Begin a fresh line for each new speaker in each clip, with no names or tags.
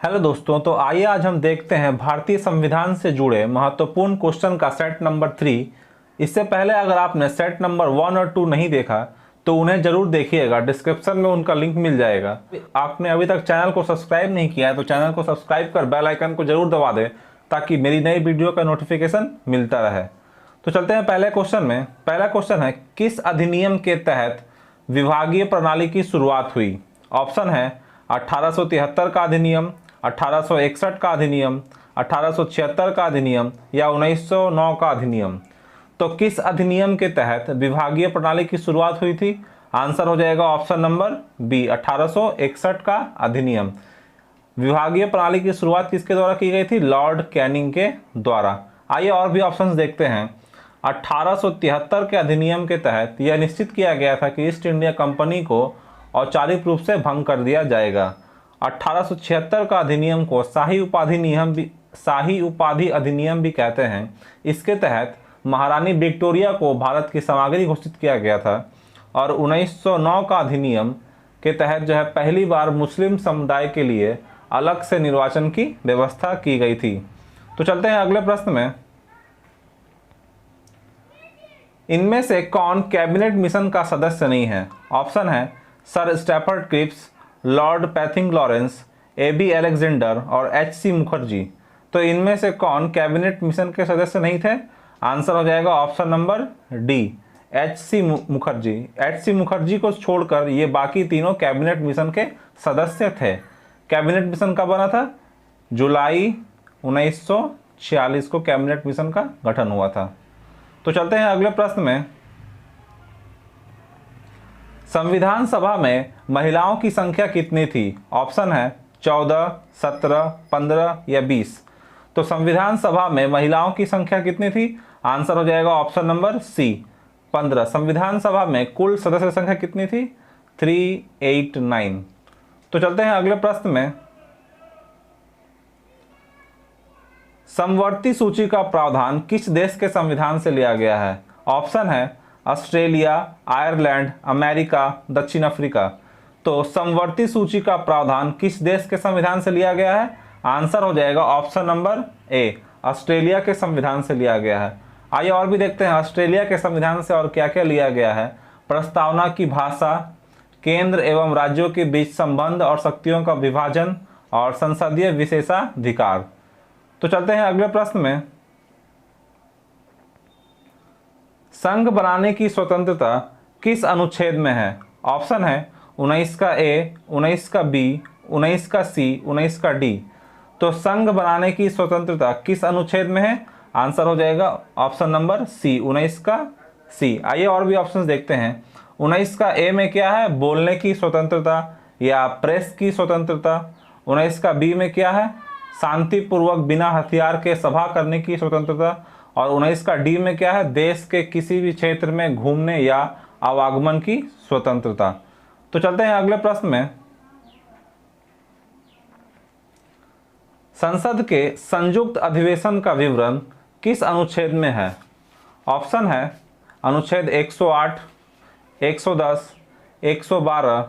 Hello दोस्तों, तो आइए आज हम देखते हैं भारतीय संविधान से जुड़े महत्वपूर्ण क्वेश्चन का सेट नंबर 3। इससे पहले अगर आपने सेट नंबर 1 और 2 नहीं देखा तो उन्हें जरूर देखिएगा, डिस्क्रिप्शन में उनका लिंक मिल जाएगा। आपने अभी तक चैनल को सब्सक्राइब नहीं किया है तो चैनल को सब्सक्राइब कर बेल आइकन को जरूर दबा दें ताकि मेरी नई वीडियो का नोटिफिकेशन मिलता रहे। तो चलते हैं पहले क्वेश्चन में। पहला क्वेश्चन है, किस अधिनियम के तहत विभागीय प्रणाली की शुरुआत हुई? ऑप्शन है 1873 का अधिनियम, 1861 का अधिनियम, 1876 का अधिनियम या 1909 का अधिनियम। तो किस अधिनियम के तहत विभागीय प्रणाली की शुरुआत हुई थी? आंसर हो जाएगा ऑप्शन नंबर बी, 1861 का अधिनियम। विभागीय प्रणाली की शुरुआत किसके द्वारा की गई थी? लॉर्ड कैनिंग के द्वारा। आइए और भी ऑप्शंस देखते हैं। 1873 के अधिनियम के तहत यह निश्चित किया गया था कि ईस्ट इंडिया कंपनी को औपचारिक रूप से भंग कर दिया जाएगा। 1876 का अधिनियम को शाही उपाधि अधिनियम भी कहते हैं। इसके तहत महारानी विक्टोरिया को भारत की सामग्री घोषित किया गया था। और 1909 का अधिनियम के तहत जो है पहली बार मुस्लिम समुदाय के लिए अलग से निर्वाचन की व्यवस्था की गई थी। तो चलते हैं अगले प्रश्न में। इनमें से कौन कैबिनेट मिशन का सदस्य नहीं है? ऑप्शन है Sir Stafford Cripps, Lord Pethick Lawrence, A B. Alexander और एच.सी. मुखर्जी। तो इनमें से कौन कैबिनेट मिशन के सदस्य नहीं थे? आंसर हो जाएगा option number D, H C. Mukherjee. H C. Mukherjee को छोड़कर ये बाकी तीनों कैबिनेट मिशन के सदस्य थे। कैबिनेट मिशन कब बना था? जुलाई 1946 को कैबिनेट मिशन का गठन हुआ था। तो चलते हैं अगले प्रश्न में। संविधान सभा में महिलाओं की संख्या कितनी थी? ऑप्शन है 14, 17, 15 या 20। तो संविधान सभा में महिलाओं की संख्या कितनी थी? आंसर हो जाएगा ऑप्शन नंबर सी, 15। संविधान सभा में कुल सदस्य संख्या कितनी थी? 389। तो चलते हैं अगले प्रश्न में। समवर्ती सूची का प्रावधान किस देश के संविधान से लिया गया है? ऑप्शन है ऑस्ट्रेलिया, आयरलैंड, अमेरिका, दक्षिण अफ्रीका। तो समवर्ती सूची का प्रावधान किस देश के संविधान से लिया गया है? आंसर हो जाएगा ऑप्शन नंबर ए, ऑस्ट्रेलिया के संविधान से लिया गया है। आइए और भी देखते हैं ऑस्ट्रेलिया के संविधान से और क्या क्या लिया गया है। प्रस्तावना की भाषा, केंद्र एवं राज्यों के बीच संबंध और शक्तियों का विभाजन और संसदीय विशेषाधिकार। तो चलते हैं अगले प्रश्न में। संघ बनाने की स्वतंत्रता किस अनुच्छेद में है? ऑप्शन है 19 का ए, 19 का बी, 19 का सी, 19 का डी। तो संघ बनाने की स्वतंत्रता किस अनुच्छेद में है? आंसर हो जाएगा ऑप्शन नंबर सी, 19 का सी। आइए और भी ऑप्शंस देखते हैं। 19 का ए में क्या है? बोलने की स्वतंत्रता या प्रेस की स्वतंत्रता। 19 का बी में क्या है? शांतिपूर्वक बिना हथियार के सभा करने की स्वतंत्रता। और 19 का डी में क्या है? देश के किसी भी क्षेत्र में घूमने या आवागमन की स्वतंत्रता। तो चलते हैं अगले प्रश्न में। संसद के संयुक्त अधिवेशन का विवरण किस अनुच्छेद में है? ऑप्शन है अनुच्छेद 108, 110, 112,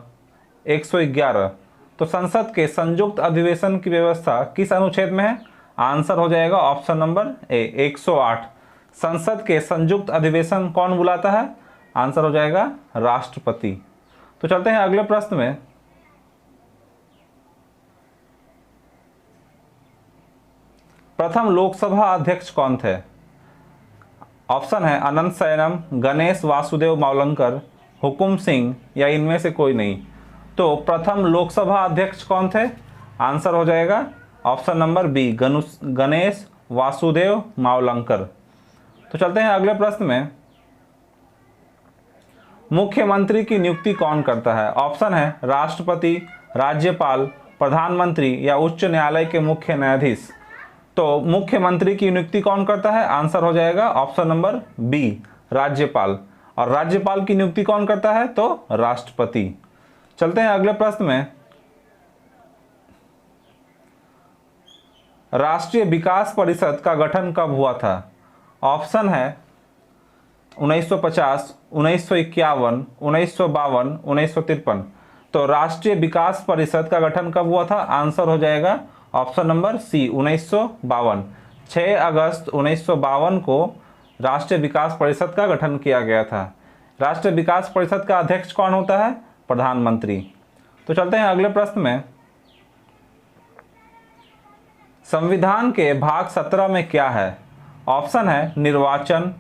111। तो संसद के संयुक्त अधिवेशन की व्यवस्था किस अनुच्छेद में है? आंसर हो जाएगा ऑप्शन नंबर ए, 108। संसद के संयुक्त अधिवेशन कौन बुलाता है? आंसर हो जाएगा राष्ट्रपति। तो चलते हैं अगले प्रश्न में। प्रथम लोकसभा अध्यक्ष कौन थे? ऑप्शन है अनंत शयनम, गणेश वासुदेव मावलंकर, हुकुम सिंह या इनमें से कोई नहीं। तो प्रथम लोकसभा अध्यक्ष कौन थे? आंसर हो जाएगा option number B, Ganesh Vasudev Mavalankar. तो चलते हैं अगले प्रश्न में। मुख्यमंत्री की नियुक्ति कौन करता है? ऑप्शन है राष्ट्रपति, राज्यपाल, प्रधानमंत्री या उच्च न्यायालय के मुख्य न्यायाधीश। तो मुख्यमंत्री की नियुक्ति कौन करता है? आंसर हो जाएगा ऑप्शन नंबर बी, राज्यपाल। और राज्यपाल की नियुक्ति कौन करता है? तो राष्ट्रपति। चलते हैं अगले प्रश्न में। राष्ट्रीय विकास परिषद का गठन कब हुआ था? ऑप्शन है 1950, 1951, 1952, 1953। तो राष्ट्रीय विकास परिषद का गठन कब हुआ था? आंसर हो जाएगा ऑप्शन नंबर सी 1952। 6 अगस्त 1952 को राष्ट्रीय विकास परिषद का गठन किया गया था। राष्ट्रीय विकास परिषद का अध्यक्ष कौन होता है? प्रधानमंत्री। तो चलते हैं अगले प्रश्न में। संविधान के भाग 17 में क्या है? ऑप्शन है निर्वाचन,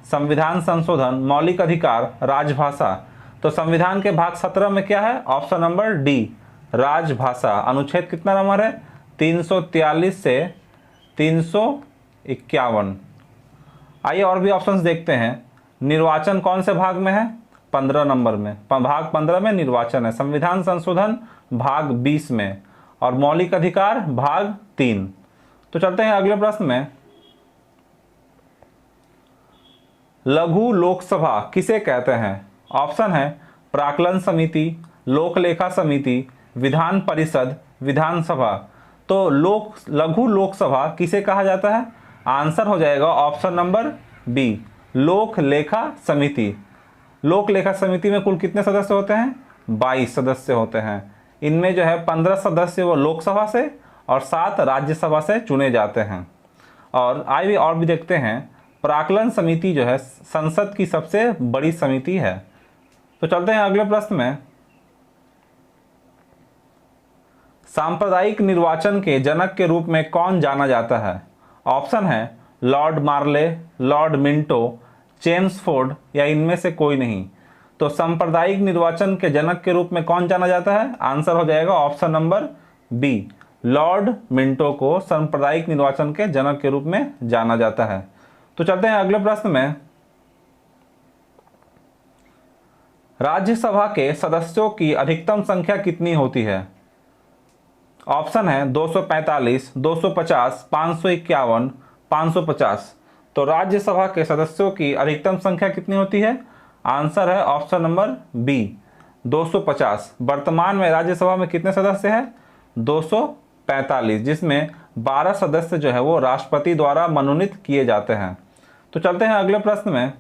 संविधान संशोधन, मौलिक अधिकार, राजभाषा। तो संविधान के भाग 17 में क्या है? ऑप्शन नंबर डी राजभाषा। अनुच्छेद कितना नंबर है? 343 से 351। आइए और भी ऑप्शंस देखते हैं। निर्वाचन कौन से भाग में है? 15 नंबर में, भाग 15 में निर्वाचन है। संविधान संशोधन भाग 20 में, और मौलिक अधिकार भाग 3। तो चलते हैं अगले प्रश्न में। लघु लोकसभा किसे कहते हैं? ऑप्शन है प्राक्कलन समिति, लोक लेखा समिति, विधान परिषद, विधानसभा। तो लघु लोकसभा किसे कहा जाता है? आंसर हो जाएगा ऑप्शन नंबर बी लोक लेखा समिति। लोक लेखा समिति में कुल कितने सदस्य होते हैं? 22 सदस्य होते हैं। इनमें जो है 15 सदस्य वो लोकसभा से और 7 राज्यसभा से चुने जाते हैं। और आइए और भी देखते हैं। प्राक्कलन समिति जो है संसद की सबसे बड़ी समिति है। तो चलते हैं अगले प्रश्न में। सांप्रदायिक निर्वाचन के जनक के रूप में कौन जाना जाता है? ऑप्शन है लॉर्ड मार्ले, लॉर्ड मिंटो, चेम्सफोर्ड, या इनमें से कोई नहीं। तो सांप्रदायिक निर्वाचन के जनक के रूप में कौन जाना जाता है? आंसर हो जाएगा option number B Lord Minto को सांप्रदायिक निर्वाचन के जनक के रूप में जाना जाता है। तो चलते हैं अगले प्रश्न में। राज्यसभा के सदस्यों की अधिकतम संख्या कितनी होती है? ऑप्शन है 245, 250, 551, 550। तो राज्यसभा के सदस्यों की अधिकतम संख्या कितनी होती है? आंसर है ऑप्शन नंबर बी 250। वर्तमान में राज्यसभा में कितने सदस्य हैं? 245, जिसमें 12 सदस्य जो है वो राष्ट्रपति द्वारा मनोनीत किए जाते हैं। तो चलते हैं अगले प्रश्न में।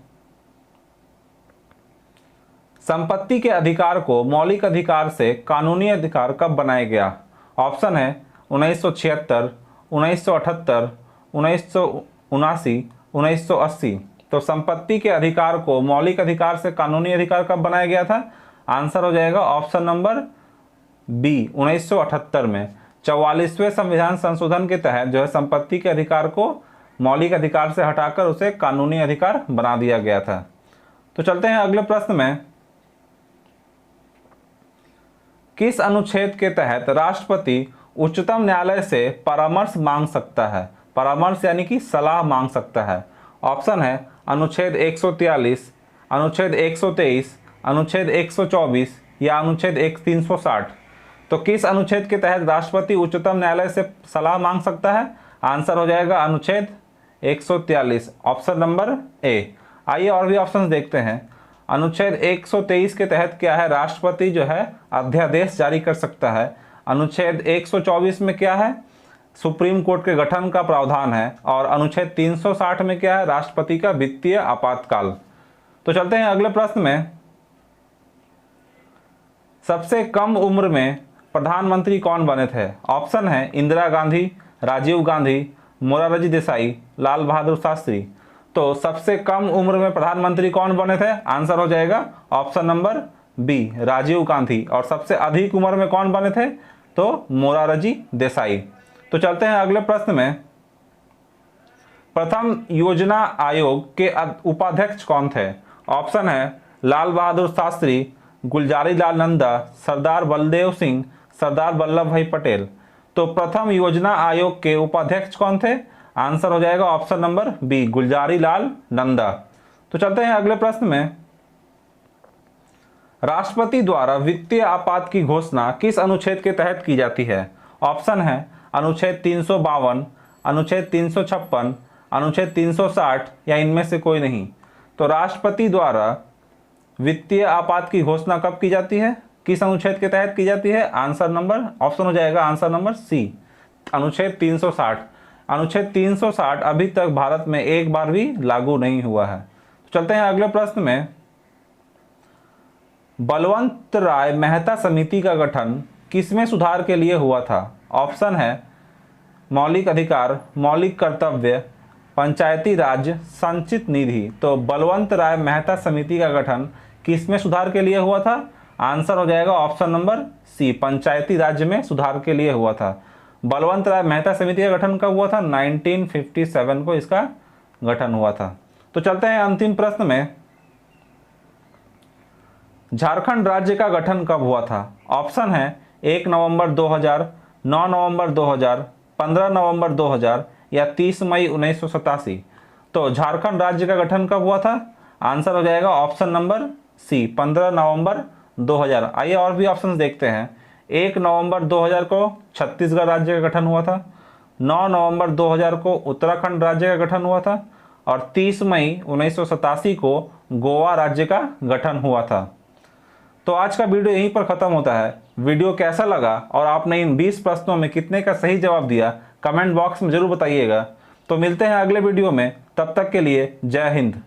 संपत्ति के अधिकार को मौलिक अधिकार से कानूनी अधिकार कब बनाया गया? ऑप्शन है 1976, 1978, 1979, 1980। तो संपत्ति के अधिकार को मौलिक अधिकार से कानूनी अधिकार कब बनाया गया था? आंसर हो जाएगा ऑप्शन नंबर बी 1978 में। 44वें संविधान संशोधन के तहत जो है संपत्ति के अधिकार को मौलिक अधिकार से हटाकर उसे कानूनी अधिकार बना दिया गया था। तो चलते हैं अगले प्रश्न में। किस अनुच्छेद के तहत राष्ट्रपति उच्चतम न्यायालय से परामर्श मांग सकता है? परामर्श यानी कि सलाह मांग सकता है। ऑप्शन है अनुच्छेद 143, अनुच्छेद 123, अनुच्छेद 124, या अनुच्छेद 360। तो किस अनुच्छेद के तहत राष्ट्रपति उच्चतम न्यायालय से सलाह मांग सकता है? आंसर हो जाएगा अनुच्छेद 143, ऑप्शन नंबर ए। आइए और भी ऑप्शन देखते हैं। अनुच्छेद 123 के तहत क्या है? राष्ट्रपति जो है अध्यादेश जारी कर सकता है। अनुच्छेद 124 में क्या है? सुप्रीम कोर्ट के गठन का प्रावधान है। और अनुच्छेद 360 में क्या है? राष्ट्रपति का वित्तीय आपातकाल। तो चलते हैं अगले प्रश्न में। सबसे कम उम्र में प्रधानमंत्री कौन बने थे? ऑप्शन है इंदिरा गांधी, राजीव गांधी, मोरारजी देसाई, लाल बहादुर शास्त्री। तो सबसे कम उम्र में प्रधानमंत्री कौन बने थे? आंसर हो जाएगा option number B Rajiv Gandhi. और सबसे अधिक उम्र में कौन बने थे? तो मोरारजी देसाई। तो चलते हैं अगले प्रश्न में। प्रथम योजना आयोग के उपाध्यक्ष कौन थे? ऑप्शन है लाल बहादुर शास्त्री, गुलजारी लाल नंदा, सरदार बलदेव सिंह, सरदार वल्लभ भाई पटेल। तो प्रथम योजना आयोग के उपाध्यक्ष कौन थे? आंसर हो जाएगा option number B Gulzari Lal Nanda. तो चलते हैं अगले प्रश्न में। राष्ट्रपति द्वारा वित्तीय आपात की घोषणा किस अनुच्छेद के तहत की जाती है? ऑप्शन है अनुच्छेद 352, अनुच्छेद 356, अनुच्छेद 360, या इनमें से कोई नहीं। तो राष्ट्रपति द्वारा वित्तीय आपात की घोषणा कब की जाती है? किस अनुच्छेद के तहत की जाती है? आंसर नंबर ऑप्शन हो जाएगा आंसर नंबर सी अनुच्छेद 360। अनुच्छेद 360 अभी तक भारत में एक बार भी लागू नहीं हुआ है। तो चलते हैं अगले प्रश्न में। बलवंत राय मेहता समिति का गठन किसमें सुधार के लिए हुआ था? ऑप्शन है मौलिक अधिकार, मौलिक कर्तव्य, पंचायती राज, संचित निधि। तो बलवंत राय मेहता समिति का गठन किसमें सुधार के लिए हुआ था? आंसर हो जाएगा ऑप्शन नंबर सी, पंचायती राज्य में सुधार के लिए हुआ था। बलवंत राय मेहता समिति का गठन कब हुआ था? 1957 को इसका गठन हुआ था। तो चलते हैं अंतिम प्रश्न में। झारखंड राज्य का गठन कब हुआ था? ऑप्शन है 1 नवंबर 2000, 9 नवंबर 2000, 15 नवंबर 2000 या 30 मई 1987। तो झारखंड राज्य का गठन कब हुआ था? आंसर हो जाएगा ऑप्शन नंबर सी, 15 नवंबर 2000। आइए और भी ऑप्शन देखते हैं। 1 नवंबर 2000 को छत्तीसगढ़ राज्य का गठन हुआ था, 9 नवंबर 2000 को उत्तराखंड राज्य का गठन हुआ था और 30 मई 1987 को गोवा राज्य का गठन हुआ था। तो आज का वीडियो यहीं पर ख़त्म होता है। वीडियो कैसा लगा और आपने इन 20 प्रश्नों में कितने का सही जवाब दिया, कमेंट बॉक्स में ज़रूर बताइएगा। तो मिलते हैं अगले वीडियो में, तब तक के लिए जय हिंद।